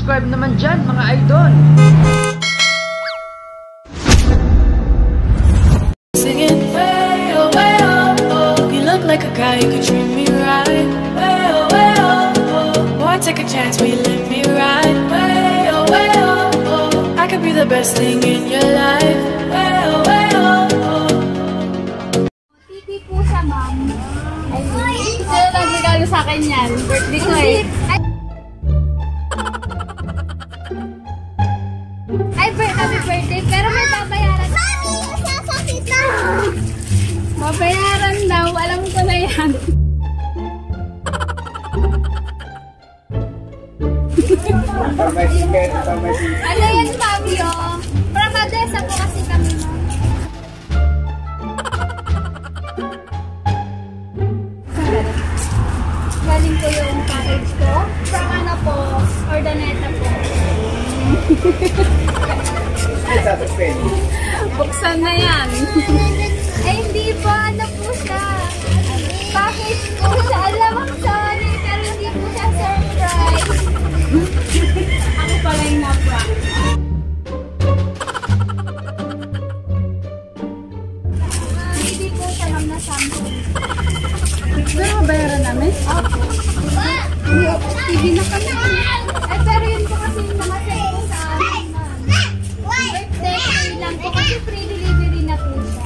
Subscribe naman dyan, mga idol! Singing way oh, you look like a guy who could treat me right. Way oh, boy, take a chance, will you let me ride? Way oh, I could be the best thing in your life. Way oh, Titi po siya, ma'am. Ay, sino nagregalo sa akin yan? Birthday ko eh. Happy birthday, pero may babayaran. Babayaran daw, alam ko na yan. Ano yan, Fabio? Pramadesa po kasi kami, ma'am. Galing ko yung package ko. From ano po, Ordaneta po. Buksan na yan. Ay, hindi po. Ano po siya? Package po siya. Alam mo, sorry. Pero hindi po siya surprise. Ako pala yung na-prank. Hindi po siya lang na sample. Pero mabayaran namin? TV na kami. Eh, pero yun po kasi yung nakasend po sa amin, ma'am. Birthday free lang po kasi free delivery na po siya.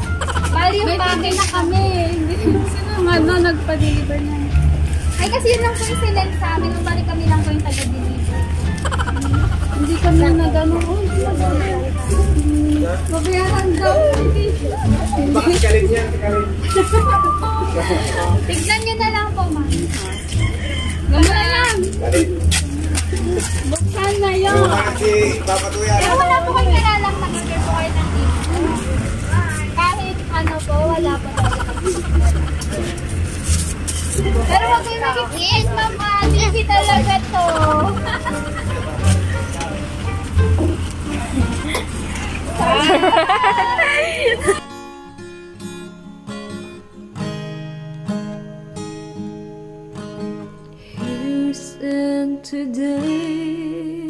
Bali yung package na kami. Sino nga no, nagpa-deliver na? ay, kasi yun lang po yung sinend sa amin. Bali kami lang po yung taga-deliver. Hindi kami na gano'n. Babayaran daw. Bakit galit niya? Tignan nyo na lang po, ma'am. Gano'n na lang. Galit. Buksan na yun. Yung mga si Papa Tuya. Pero wala po kayo kailangang nag-prepare po kayo ng tip. Kahit ano po, wala po talaga. Pero wag kayo mag-i-kiss, mama. Hindi talaga to. Here's and today.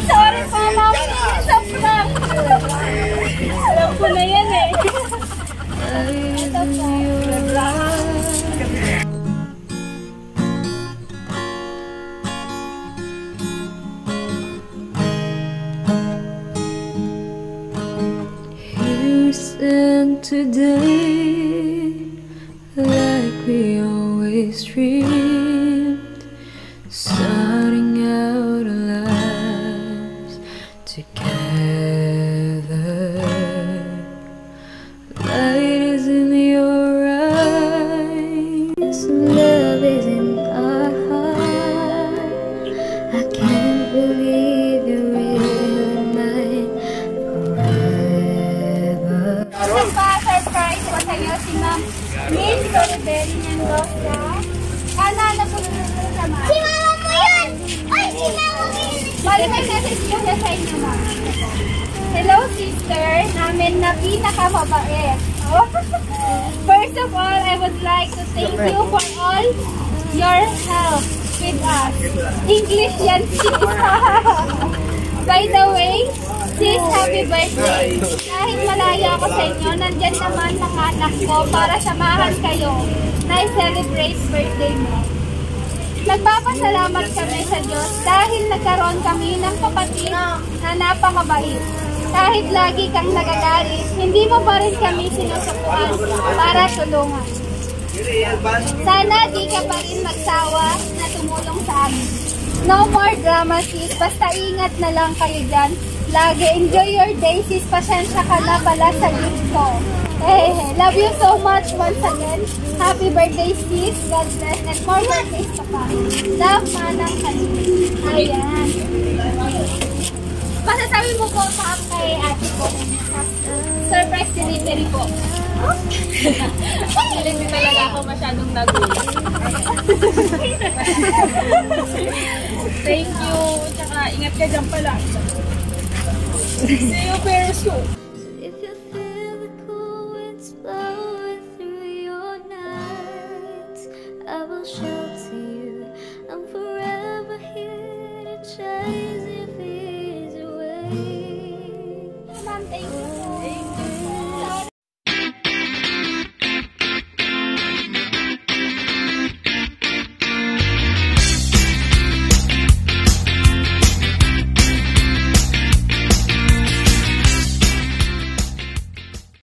Sorry po, ma'am. Sa prank. Alam ko na yan eh. Ito po. Here's and today, like we always dreamed, starting out our lives together. Light is in your eyes, love is in our heart. I can't believe you're really mine forever. Nagpa-surprise po sa iyo si Ma'am Miss Doliberi Mendoza. Kanana po siya, ma'am. Si Mama po yun! Ay, si Mama po yun! Bali, may message po siya sa inyo, ma'am. Hello, sister. Namin na pinakamabait. Oh. First of all, I would like to thank you for all your help with us. English yan, sis. By the way, sis, happy birthday. Kahit malayo ako sa inyo, nandyan naman mga anak ko para samahan kayo na i-celebrate birthday mo. Nagpapasalamat kami sa Diyos dahil nagkaroon kami ng kapatid na napakabait. Kahit lagi kang nagagalit, hindi mo pa rin kami sinusukuan para tulungan. Sana di ka pa rin magsawa na tumulong sa amin. No more drama, sis. Basta ingat na lang kayo dyan. Lagi enjoy your day, sis. Pasensya ka na pala sa gift ko. Hey, love you so much once again. Happy birthday, sis. God bless. And more birthdays pa pa. Love, manang kami. Ayan. Masasabi mo po pa kay ate ko. Surprise delivery po. Hindi talaga ako masyadong nagulat. Thank you. Tsaka ingat ka dyan pala. See you very soon. If you feel the cool winds blowing through your me.